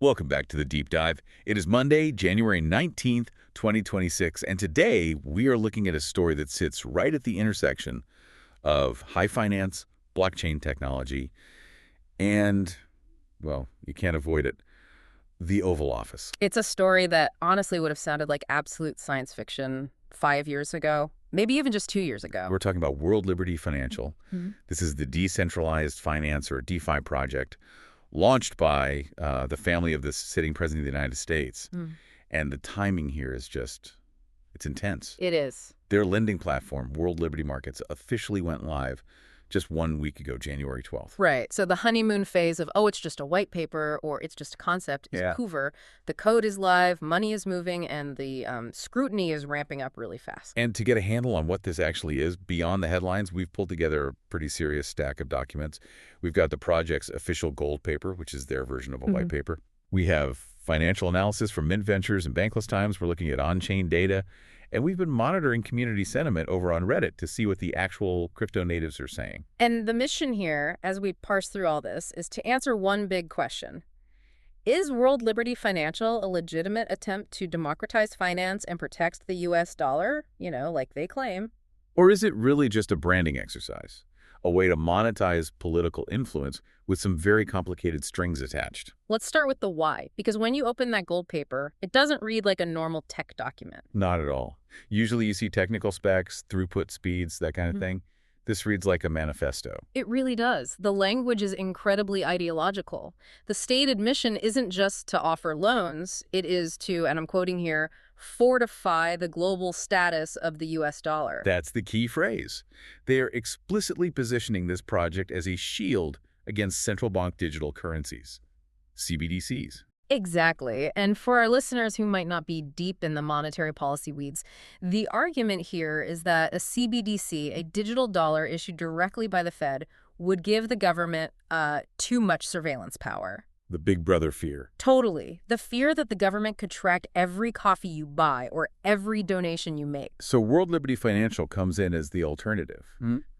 Welcome back to the Deep Dive. It is Monday, January 19th, 2026, and today we are looking at a story that sits right at the intersection of high finance, blockchain technology, and, well, you can't avoid it, the Oval Office. It's a story that honestly would have sounded like absolute science fiction 5 years ago, maybe even just 2 years ago. We're talking about World Liberty Financial. Mm-hmm. This is the decentralized finance or DeFi project launched by the family of the sitting president of the United States. And the timing here is just, it's intense. It is. Their lending platform, World Liberty Markets, officially went live just 1 week ago, January 12th. Right. So the honeymoon phase of, oh, it's just a white paper or it's just a concept is over. The code is live, money is moving, and the scrutiny is ramping up really fast. And to get a handle on what this actually is, beyond the headlines, we've pulled together a pretty serious stack of documents. We've got the project's official gold paper, which is their version of a white paper. We have financial analysis from Mint Ventures and Bankless Times. We're looking at on-chain data. And we've been monitoring community sentiment over on Reddit to see what the actual crypto natives are saying. And the mission here, as we parse through all this, is to answer one big question. Is World Liberty Financial a legitimate attempt to democratize finance and protect the U.S. dollar, like they claim? Or is it really just a branding exercise? A way to monetize political influence with some very complicated strings attached? Let's start with the why, because when you open that gold paper, it doesn't read like a normal tech document. Not at all. Usually you see technical specs, throughput speeds, that kind of thing. This reads like a manifesto. It really does. The language is incredibly ideological. The stated mission isn't just to offer loans. It is to, and I'm quoting here, fortify the global status of the U.S. dollar. That's the key phrase. They are explicitly positioning this project as a shield against central bank digital currencies, CBDCs. Exactly. And for our listeners who might not be deep in the monetary policy weeds, the argument here is that a CBDC, a digital dollar issued directly by the Fed, would give the government too much surveillance power. The big brother fear. Totally. The fear that the government could track every coffee you buy or every donation you make. So World Liberty Financial comes in as the alternative,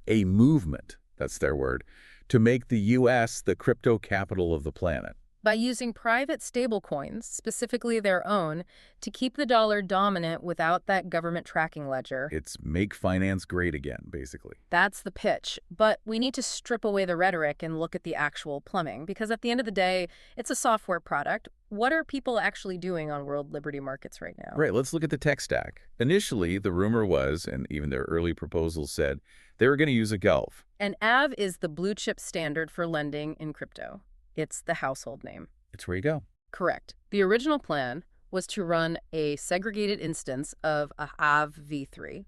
a movement, that's their word, to make the U.S. the crypto capital of the planet. By using private stablecoins, specifically their own, to keep the dollar dominant without that government tracking ledger. It's make finance great again, basically. That's the pitch. But we need to strip away the rhetoric and look at the actual plumbing, because at the end of the day, it's a software product. What are people actually doing on World Liberty Markets right now? Right, let's look at the tech stack. Initially, the rumor was, and even their early proposals said, they were going to use a Gulf. And AV is the blue chip standard for lending in crypto. It's the household name. It's where you go. Correct. The original plan was to run a segregated instance of a AV v3.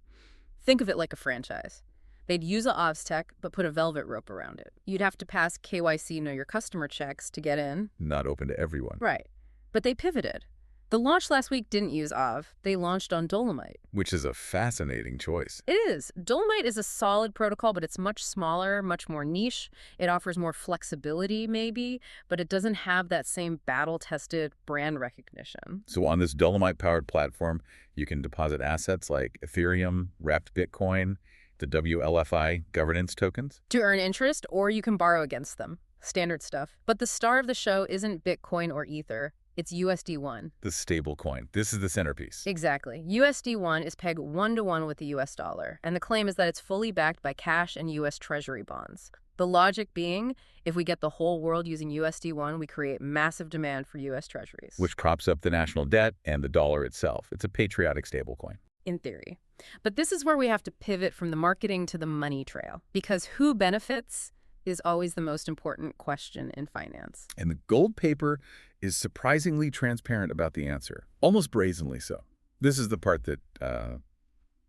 Think of it like a franchise. They'd use a OVS tech, but put a velvet rope around it. You'd have to pass KYC Know Your Customer checks to get in. Not open to everyone. Right. But they pivoted. The launch last week didn't use OV. They launched on Dolomite. Which is a fascinating choice. It is. Dolomite is a solid protocol, but it's much smaller, much more niche. It offers more flexibility, maybe, but it doesn't have that same battle-tested brand recognition. So on this Dolomite-powered platform, you can deposit assets like Ethereum, wrapped Bitcoin, the WLFI governance tokens. To earn interest, or you can borrow against them. Standard stuff. But the star of the show isn't Bitcoin or Ether. It's USD1. The stable coin. This is the centerpiece. Exactly. USD1 is pegged 1-to-1 with the US dollar, and the claim is that it's fully backed by cash and US Treasury bonds. The logic being, if we get the whole world using USD1, we create massive demand for US Treasuries. Which props up the national debt and the dollar itself. It's a patriotic stablecoin. In theory. But this is where we have to pivot from the marketing to the money trail, because who benefits is always the most important question in finance. And the gold paper is surprisingly transparent about the answer, almost brazenly so. This is the part that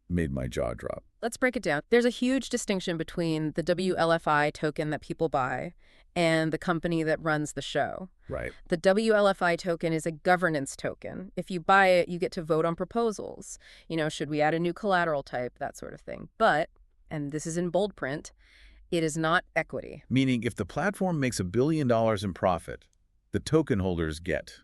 made my jaw drop. Let's break it down. There's a huge distinction between the WLFI token that people buy and the company that runs the show. Right. The WLFI token is a governance token. If you buy it, you get to vote on proposals. Should we add a new collateral type, that sort of thing. But, and this is in bold print, it is not equity. Meaning if the platform makes $1 billion in profit, the token holders get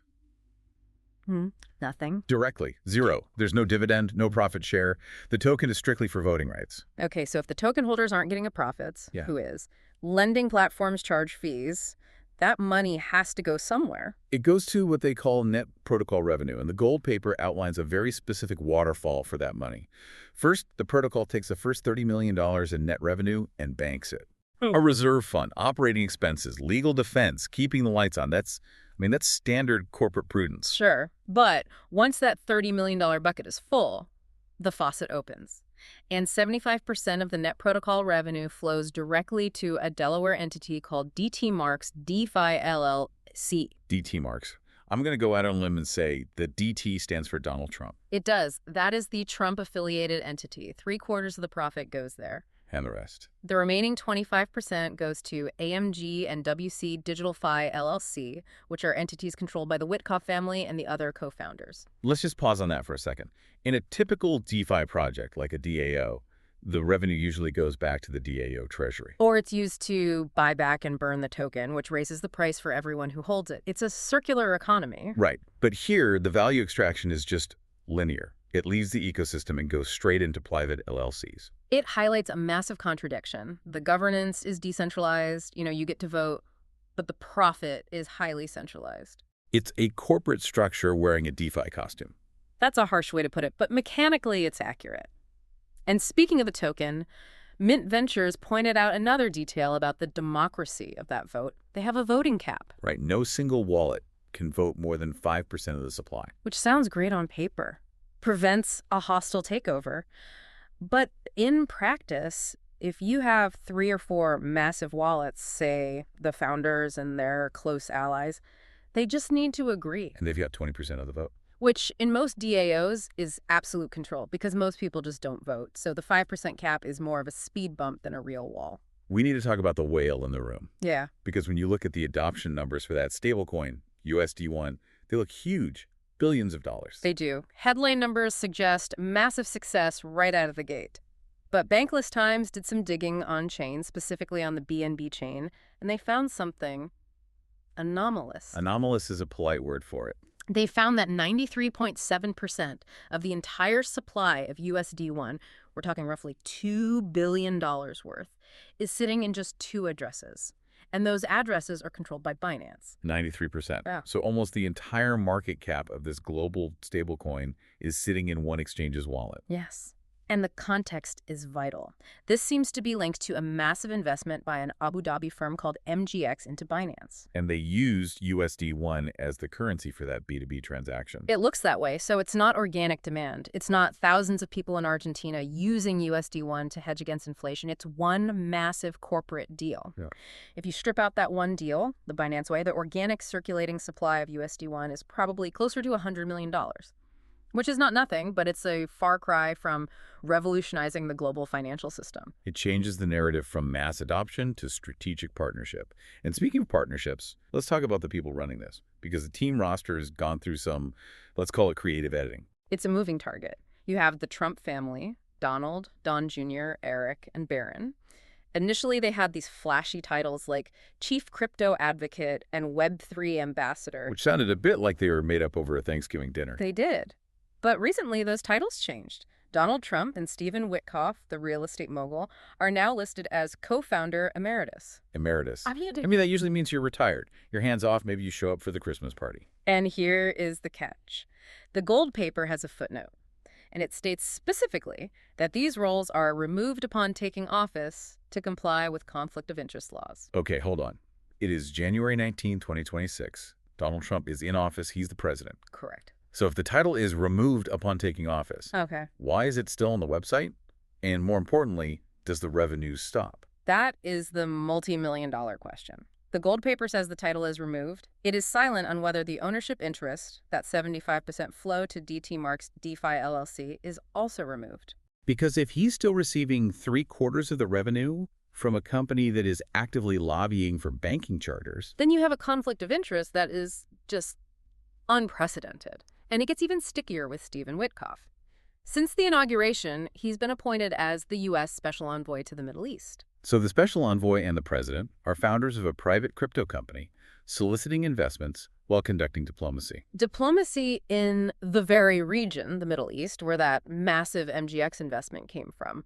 Nothing. Directly. Zero. There's no dividend, no profit share. The token is strictly for voting rights. Okay, so if the token holders aren't getting a profits, who is? Lending platforms charge fees. That money has to go somewhere. It goes to what they call net protocol revenue, and the gold paper outlines a very specific waterfall for that money. First, the protocol takes the first $30 million in net revenue and banks it. Oh. A reserve fund, operating expenses, legal defense, keeping the lights on. That's standard corporate prudence. Sure. But once that $30 million bucket is full, the faucet opens. And 75% of the net protocol revenue flows directly to a Delaware entity called DT Marks DeFi LLC. DT Marks. I'm going to go out on a limb and say that DT stands for Donald Trump. It does. That is the Trump-affiliated entity. 3/4 of the profit goes there. And the rest. The remaining 25% goes to AMG and WLFI LLC, which are entities controlled by the Witkoff family and the other co-founders. Let's just pause on that for a second. In a typical DeFi project, like a DAO, the revenue usually goes back to the DAO treasury. Or it's used to buy back and burn the token, which raises the price for everyone who holds it. It's a circular economy. Right. But here, the value extraction is just linear. It leaves the ecosystem and goes straight into private LLCs. It highlights a massive contradiction. The governance is decentralized, you get to vote, but the profit is highly centralized. It's a corporate structure wearing a DeFi costume. That's a harsh way to put it, but mechanically it's accurate. And speaking of the token, Mint Ventures pointed out another detail about the democracy of that vote. They have a voting cap. Right. No single wallet can vote more than 5% of the supply. Which sounds great on paper. Prevents a hostile takeover. But in practice, if you have 3 or 4 massive wallets, say the founders and their close allies, they just need to agree. And they've got 20% of the vote. Which in most DAOs is absolute control because most people just don't vote. So the 5% cap is more of a speed bump than a real wall. We need to talk about the whale in the room. Yeah. Because when you look at the adoption numbers for that stablecoin, USD1, they look huge. Billions of dollars. They do. Headline numbers suggest massive success right out of the gate. But Bankless Times did some digging on chain, specifically on the BNB chain, and they found something anomalous. Anomalous is a polite word for it. They found that 93.7% of the entire supply of USD1, we're talking roughly $2 billion worth, is sitting in just 2 addresses. And those addresses are controlled by Binance. 93%. Yeah. So almost the entire market cap of this global stablecoin is sitting in one exchange's wallet. Yes. And the context is vital. This seems to be linked to a massive investment by an Abu Dhabi firm called MGX into Binance. And they used USD1 as the currency for that B2B transaction. It looks that way, so it's not organic demand. It's not thousands of people in Argentina using USD1 to hedge against inflation. It's one massive corporate deal. Yeah. If you strip out that one deal, the Binance way, the organic circulating supply of USD1 is probably closer to $100 million. Which is not nothing, but it's a far cry from revolutionizing the global financial system. It changes the narrative from mass adoption to strategic partnership. And speaking of partnerships, let's talk about the people running this, because the team roster has gone through some, let's call it creative editing. It's a moving target. You have the Trump family, Donald, Don Jr., Eric, and Barron. Initially, they had these flashy titles like Chief Crypto Advocate and Web3 Ambassador. Which sounded a bit like they were made up over a Thanksgiving dinner. They did. But recently, those titles changed. Donald Trump and Stephen Witkoff, the real estate mogul, are now listed as co-founder emeritus. Emeritus. I mean, that usually means you're retired. Your hands off, maybe you show up for the Christmas party. And here is the catch. The gold paper has a footnote, and it states specifically that these roles are removed upon taking office to comply with conflict of interest laws. Okay, hold on. It is January 19, 2026. Donald Trump is in office. He's the president. Correct. So if the title is removed upon taking office, Okay. why is it still on the website? And more importantly, does the revenue stop? That is the multi-million-dollar question. The gold paper says the title is removed. It is silent on whether the ownership interest, that 75% flow to DT Marks DeFi LLC, is also removed. Because if he's still receiving 3/4 of the revenue from a company that is actively lobbying for banking charters, Then you have a conflict of interest that is just unprecedented. And it gets even stickier with Stephen Witkoff. Since the inauguration, he's been appointed as the U.S. Special Envoy to the Middle East. So the special envoy and the president are founders of a private crypto company soliciting investments while conducting diplomacy. Diplomacy in the very region, the Middle East, where that massive MGX investment came from.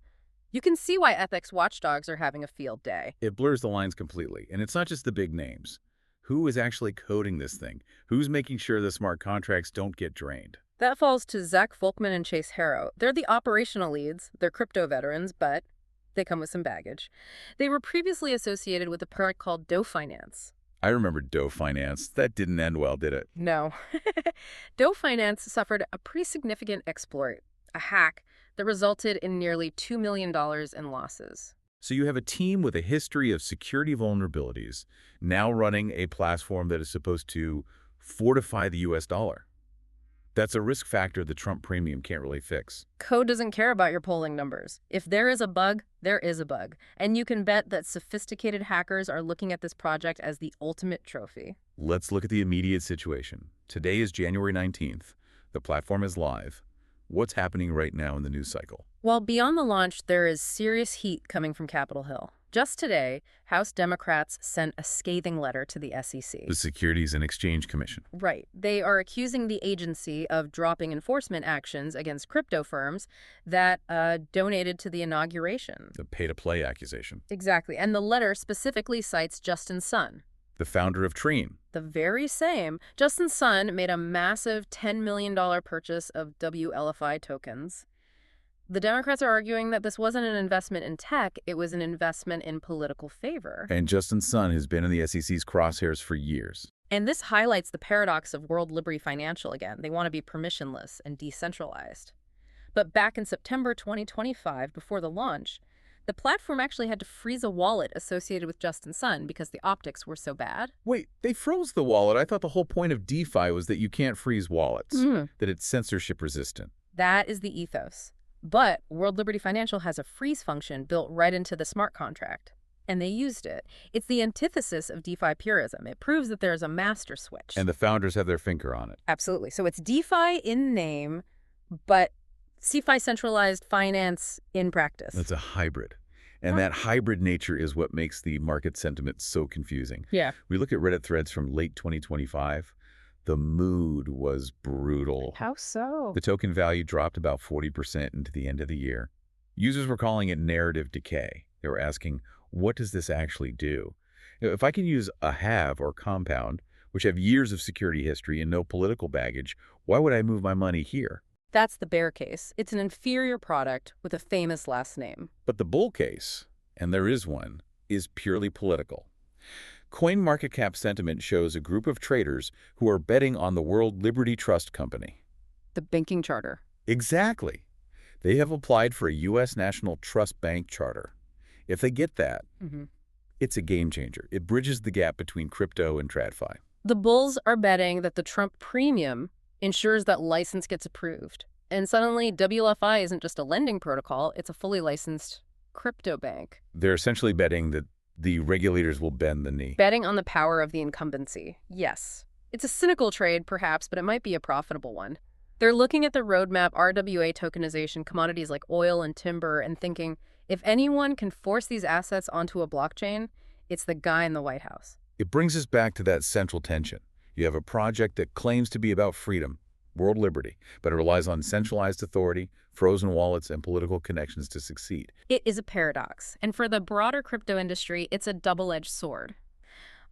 You can see why ethics watchdogs are having a field day. It blurs the lines completely, and it's not just the big names. Who is actually coding this thing? Who's making sure the smart contracts don't get drained? That falls to Zach Folkman and Chase Harrow. They're the operational leads. They're crypto veterans, but they come with some baggage. They were previously associated with a product called Doe Finance. I remember Doe Finance. That didn't end well, did it? No. Doe Finance suffered a pretty significant exploit, a hack that resulted in nearly $2 million in losses. So you have a team with a history of security vulnerabilities now running a platform that is supposed to fortify the U.S. dollar. That's a risk factor the Trump premium can't really fix. Code doesn't care about your polling numbers. If there is a bug, there is a bug. And you can bet that sophisticated hackers are looking at this project as the ultimate trophy. Let's look at the immediate situation. Today is January 19th. The platform is live. What's happening right now in the news cycle? Well, beyond the launch, there is serious heat coming from Capitol Hill. Just today, House Democrats sent a scathing letter to the SEC. The Securities and Exchange Commission. Right. They are accusing the agency of dropping enforcement actions against crypto firms that donated to the inauguration. The pay-to-play accusation. Exactly. And the letter specifically cites Justin Sun. The founder of Trine. The very same. Justin Sun made a massive $10 million purchase of WLFI tokens. The Democrats are arguing that this wasn't an investment in tech, it was an investment in political favor. And Justin Sun has been in the SEC's crosshairs for years. And this highlights the paradox of World Liberty Financial again. They want to be permissionless and decentralized. But back in September 2025, before the launch, the platform actually had to freeze a wallet associated with Justin Sun because the optics were so bad. Wait, they froze the wallet. I thought the whole point of DeFi was that you can't freeze wallets, that it's censorship resistant. That is the ethos. But World Liberty Financial has a freeze function built right into the smart contract, and they used it. It's the antithesis of DeFi purism. It proves that there's a master switch. And the founders have their finger on it. Absolutely. So it's DeFi in name, but CeFi centralized finance in practice. It's a hybrid. And that hybrid nature is what makes the market sentiment so confusing. Yeah. We look at Reddit threads from late 2025. The mood was brutal. How so? The token value dropped about 40% into the end of the year. Users were calling it narrative decay. They were asking, what does this actually do? If I can use a halve or compound, which have years of security history and no political baggage, why would I move my money here? That's the bear case. It's an inferior product with a famous last name. But the bull case, and there is one, is purely political. CoinMarketCap sentiment shows a group of traders who are betting on the World Liberty Trust Company. The banking charter. Exactly. They have applied for a U.S. National Trust Bank charter. If they get that, it's a game changer. It bridges the gap between crypto and TradFi. The bulls are betting that the Trump premium ensures that license gets approved. And suddenly, WLFI isn't just a lending protocol, it's a fully licensed crypto bank. They're essentially betting that the regulators will bend the knee. Betting on the power of the incumbency. Yes. It's a cynical trade, perhaps, but it might be a profitable one. They're looking at the roadmap RWA tokenization, commodities like oil and timber, and thinking, if anyone can force these assets onto a blockchain, it's the guy in the White House. It brings us back to that central tension. You have a project that claims to be about freedom, world liberty, but it relies on centralized authority, frozen wallets, and political connections to succeed. It is a paradox, and for the broader crypto industry, it's a double-edged sword.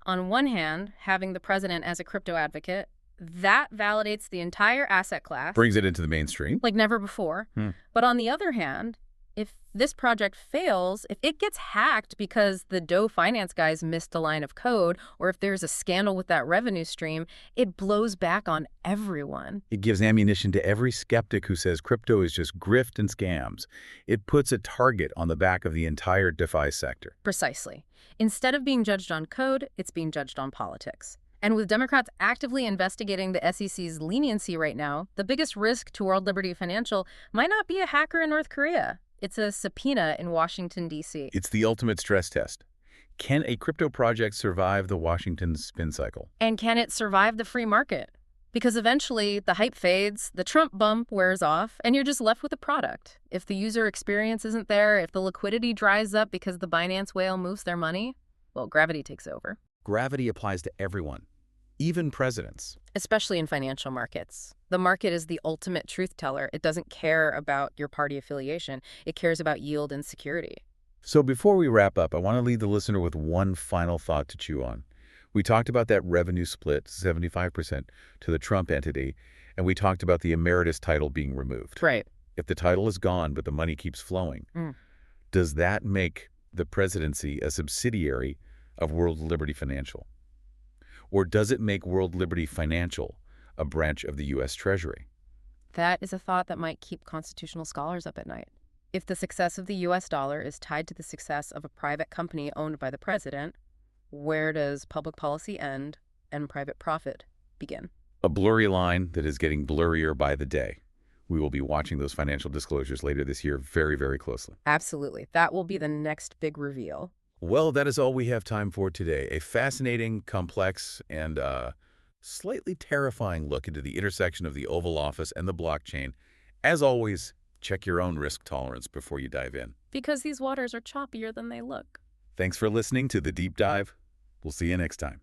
On one hand, having the president as a crypto advocate, that validates the entire asset class. Brings it into the mainstream. Like never before. But on the other hand, if this project fails, if it gets hacked because the Doe finance guys missed a line of code, or if there's a scandal with that revenue stream, it blows back on everyone. It gives ammunition to every skeptic who says crypto is just grift and scams. It puts a target on the back of the entire DeFi sector. Precisely. Instead of being judged on code, it's being judged on politics. And with Democrats actively investigating the SEC's leniency right now, the biggest risk to World Liberty Financial might not be a hacker in North Korea. It's a subpoena in Washington, D.C. It's the ultimate stress test. Can a crypto project survive the Washington spin cycle? And can it survive the free market? Because eventually the hype fades, the Trump bump wears off, and you're just left with a product. If the user experience isn't there, if the liquidity dries up because the Binance whale moves their money, well, gravity takes over. Gravity applies to everyone, even presidents. Especially in financial markets. The market is the ultimate truth teller. It doesn't care about your party affiliation. It cares about yield and security. So before we wrap up, I want to leave the listener with one final thought to chew on. We talked about that revenue split, 75% to the Trump entity, and we talked about the emeritus title being removed. Right. If the title is gone but the money keeps flowing, does that make the presidency a subsidiary of World Liberty Financial? Or does it make World Liberty Financial a branch of the U.S. Treasury? That is a thought that might keep constitutional scholars up at night. If the success of the U.S. dollar is tied to the success of a private company owned by the president, where does public policy end and private profit begin? A blurry line that is getting blurrier by the day. We will be watching those financial disclosures later this year very, very closely. Absolutely. That will be the next big reveal. Well, that is all we have time for today. A fascinating, complex, and slightly terrifying look into the intersection of the Oval Office and the blockchain. As always, check your own risk tolerance before you dive in. Because these waters are choppier than they look. Thanks for listening to The Deep Dive. We'll see you next time.